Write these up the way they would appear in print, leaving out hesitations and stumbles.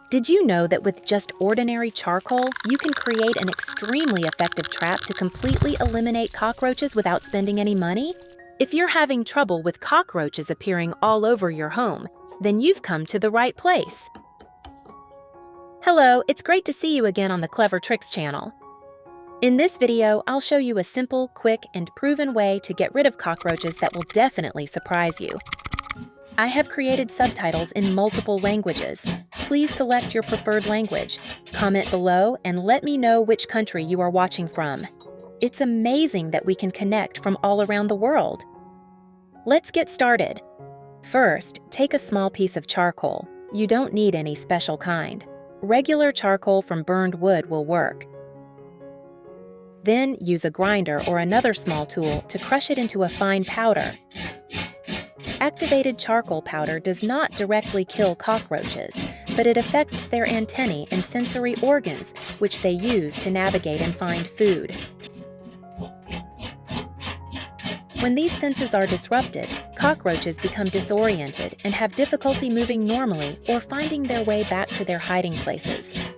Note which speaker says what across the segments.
Speaker 1: Did you know that with just ordinary charcoal, you can create an extremely effective trap to completely eliminate cockroaches without spending any money? If you're having trouble with cockroaches appearing all over your home, then you've come to the right place. Hello, it's great to see you again on the Clever Tricks channel. In this video, I'll show you a simple, quick, and proven way to get rid of cockroaches that will definitely surprise you. I have created subtitles in multiple languages. Please select your preferred language. Comment below and let me know which country you are watching from. It's amazing that we can connect from all around the world. Let's get started. First, take a small piece of charcoal. You don't need any special kind. Regular charcoal from burned wood will work. Then use a grinder or another small tool to crush it into a fine powder. Activated charcoal powder does not directly kill cockroaches, but it affects their antennae and sensory organs, which they use to navigate and find food. When these senses are disrupted, cockroaches become disoriented and have difficulty moving normally or finding their way back to their hiding places.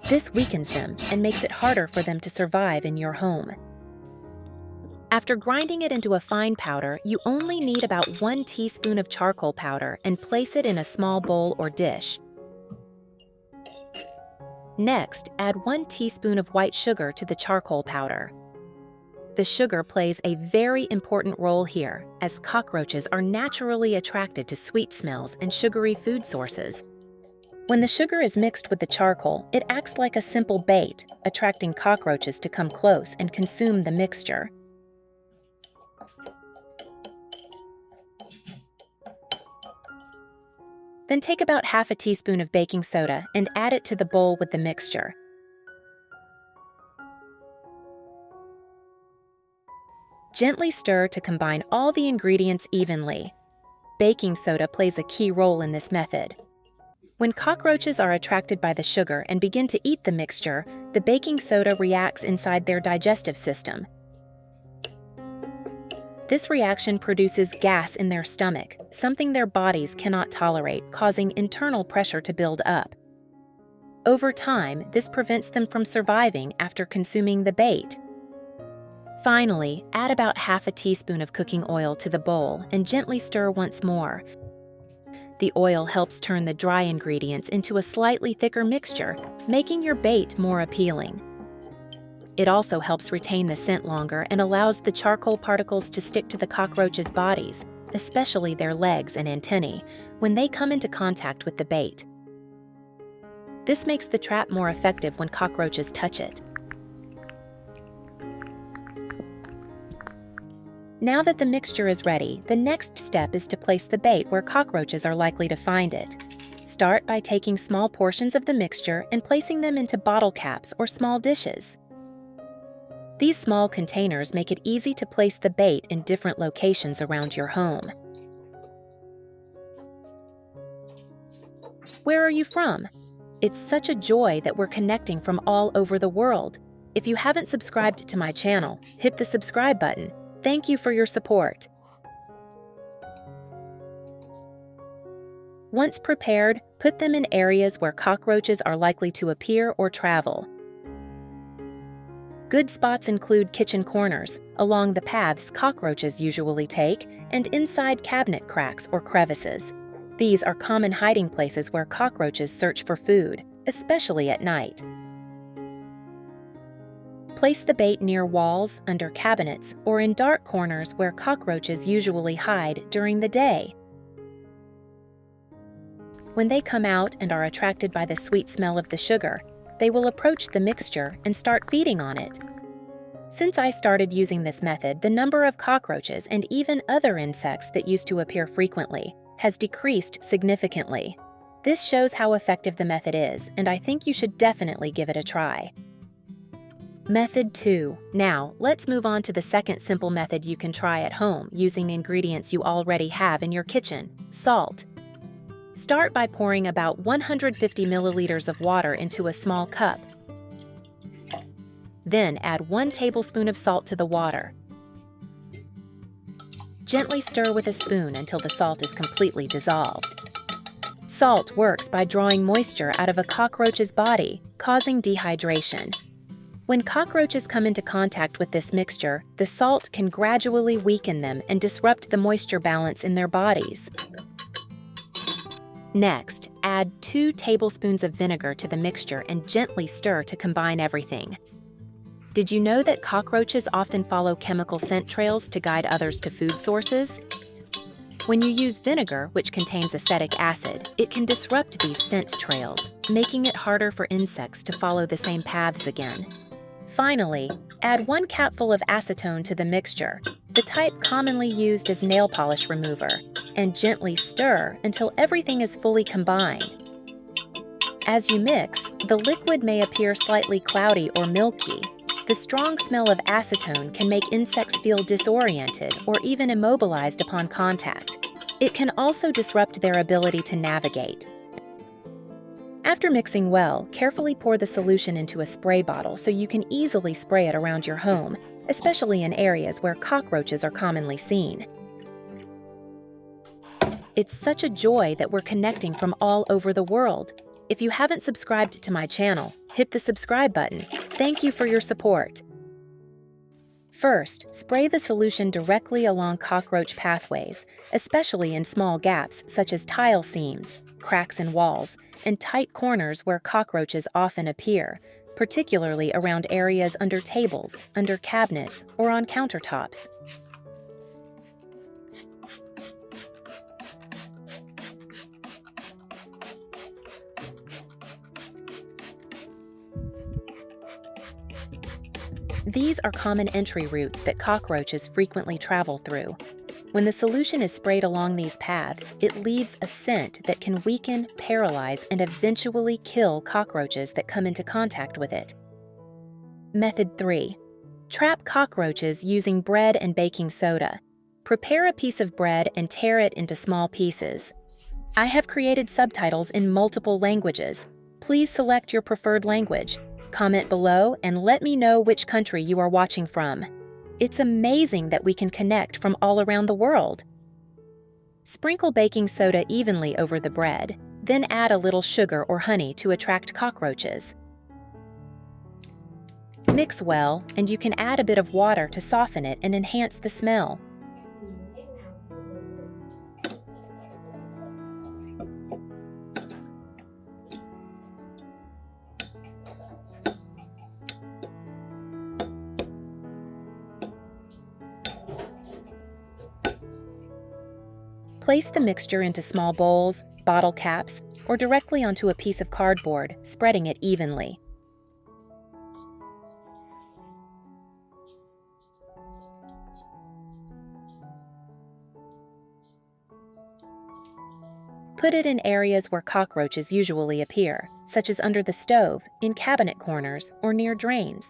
Speaker 1: This weakens them and makes it harder for them to survive in your home. After grinding it into a fine powder, you only need about 1 teaspoon of charcoal powder and place it in a small bowl or dish. Next, add 1 teaspoon of white sugar to the charcoal powder. The sugar plays a very important role here, as cockroaches are naturally attracted to sweet smells and sugary food sources. When the sugar is mixed with the charcoal, it acts like a simple bait, attracting cockroaches to come close and consume the mixture. Then take about half a teaspoon of baking soda and add it to the bowl with the mixture. Gently stir to combine all the ingredients evenly. Baking soda plays a key role in this method. When cockroaches are attracted by the sugar and begin to eat the mixture, the baking soda reacts inside their digestive system. This reaction produces gas in their stomach, something their bodies cannot tolerate, causing internal pressure to build up. Over time, this prevents them from surviving after consuming the bait. Finally, add about half a teaspoon of cooking oil to the bowl and gently stir once more. The oil helps turn the dry ingredients into a slightly thicker mixture, making your bait more appealing. It also helps retain the scent longer and allows the charcoal particles to stick to the cockroaches' bodies, especially their legs and antennae, when they come into contact with the bait. This makes the trap more effective when cockroaches touch it. Now that the mixture is ready, the next step is to place the bait where cockroaches are likely to find it. Start by taking small portions of the mixture and placing them into bottle caps or small dishes. These small containers make it easy to place the bait in different locations around your home. Where are you from? It's such a joy that we're connecting from all over the world. If you haven't subscribed to my channel, hit the subscribe button. Thank you for your support. Once prepared, put them in areas where cockroaches are likely to appear or travel. Good spots include kitchen corners, along the paths cockroaches usually take, and inside cabinet cracks or crevices. These are common hiding places where cockroaches search for food, especially at night. Place the bait near walls, under cabinets, or in dark corners where cockroaches usually hide during the day. When they come out and are attracted by the sweet smell of the sugar, they will approach the mixture and start feeding on it. Since I started using this method, the number of cockroaches and even other insects that used to appear frequently has decreased significantly. This shows how effective the method is, and I think you should definitely give it a try. Method 2. Now, let's move on to the second simple method you can try at home using ingredients you already have in your kitchen: salt. Start by pouring about 150 milliliters of water into a small cup. Then add 1 tablespoon of salt to the water. Gently stir with a spoon until the salt is completely dissolved. Salt works by drawing moisture out of a cockroach's body, causing dehydration. When cockroaches come into contact with this mixture, the salt can gradually weaken them and disrupt the moisture balance in their bodies. Next, add 2 tablespoons of vinegar to the mixture and gently stir to combine everything. Did you know that cockroaches often follow chemical scent trails to guide others to food sources? When you use vinegar, which contains acetic acid, it can disrupt these scent trails, making it harder for insects to follow the same paths again. Finally, add 1 capful of acetone to the mixture, the type commonly used as nail polish remover, and gently stir until everything is fully combined. As you mix, the liquid may appear slightly cloudy or milky. The strong smell of acetone can make insects feel disoriented or even immobilized upon contact. It can also disrupt their ability to navigate. After mixing well, carefully pour the solution into a spray bottle so you can easily spray it around your home, especially in areas where cockroaches are commonly seen. It's such a joy that we're connecting from all over the world. If you haven't subscribed to my channel, hit the subscribe button. Thank you for your support. First, spray the solution directly along cockroach pathways, especially in small gaps such as tile seams, cracks in walls, and tight corners where cockroaches often appear, particularly around areas under tables, under cabinets, or on countertops. These are common entry routes that cockroaches frequently travel through. When the solution is sprayed along these paths, it leaves a scent that can weaken, paralyze, and eventually kill cockroaches that come into contact with it. Method 3. Trap cockroaches using bread and baking soda. Prepare a piece of bread and tear it into small pieces. I have created subtitles in multiple languages. Please select your preferred language. Comment below and let me know which country you are watching from. It's amazing that we can connect from all around the world. Sprinkle baking soda evenly over the bread, then add a little sugar or honey to attract cockroaches. Mix well, and you can add a bit of water to soften it and enhance the smell. Place the mixture into small bowls, bottle caps, or directly onto a piece of cardboard, spreading it evenly. Put it in areas where cockroaches usually appear, such as under the stove, in cabinet corners, or near drains.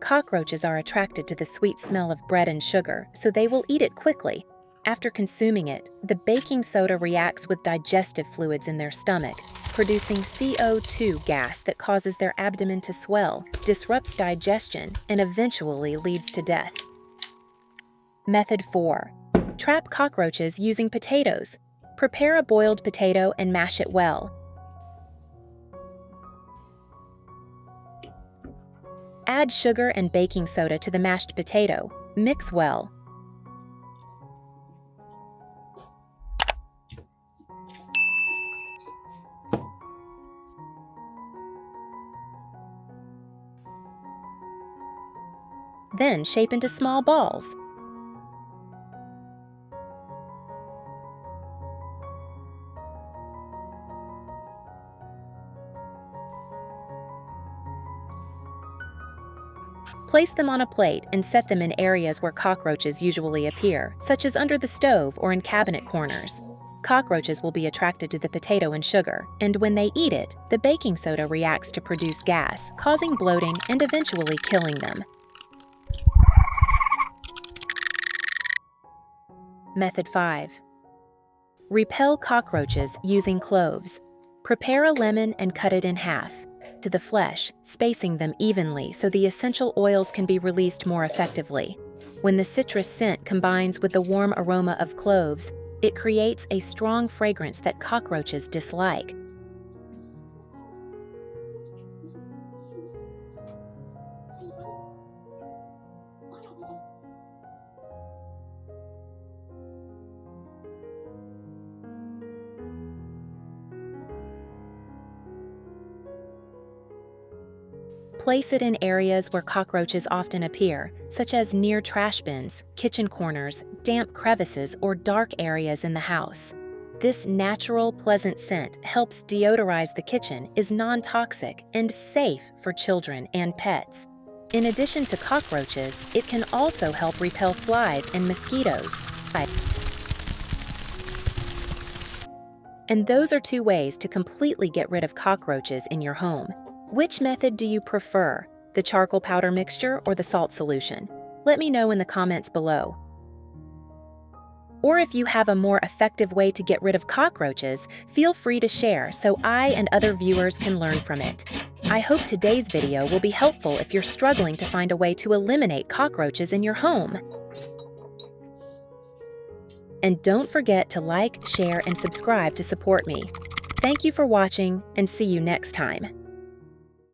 Speaker 1: Cockroaches are attracted to the sweet smell of bread and sugar, so they will eat it quickly. After consuming it, the baking soda reacts with digestive fluids in their stomach, producing CO2 gas that causes their abdomen to swell, disrupts digestion, and eventually leads to death. Method 4. Trap cockroaches using potatoes. Prepare a boiled potato and mash it well. Add sugar and baking soda to the mashed potato. Mix well. Then shape into small balls. Place them on a plate and set them in areas where cockroaches usually appear, such as under the stove or in cabinet corners. Cockroaches will be attracted to the potato and sugar, and when they eat it, the baking soda reacts to produce gas, causing bloating and eventually killing them. Method 5. Repel cockroaches using cloves. Prepare a lemon and cut it in half to the flesh, spacing them evenly so the essential oils can be released more effectively. When the citrus scent combines with the warm aroma of cloves, it creates a strong fragrance that cockroaches dislike. Place it in areas where cockroaches often appear, such as near trash bins, kitchen corners, damp crevices, or dark areas in the house. This natural, pleasant scent helps deodorize the kitchen, is non-toxic, and safe for children and pets. In addition to cockroaches, it can also help repel flies and mosquitoes. And those are 2 ways to completely get rid of cockroaches in your home. Which method do you prefer, the charcoal powder mixture or the salt solution? Let me know in the comments below. Or if you have a more effective way to get rid of cockroaches, feel free to share so I and other viewers can learn from it. I hope today's video will be helpful if you're struggling to find a way to eliminate cockroaches in your home. And don't forget to like, share, and subscribe to support me. Thank you for watching, and see you next time.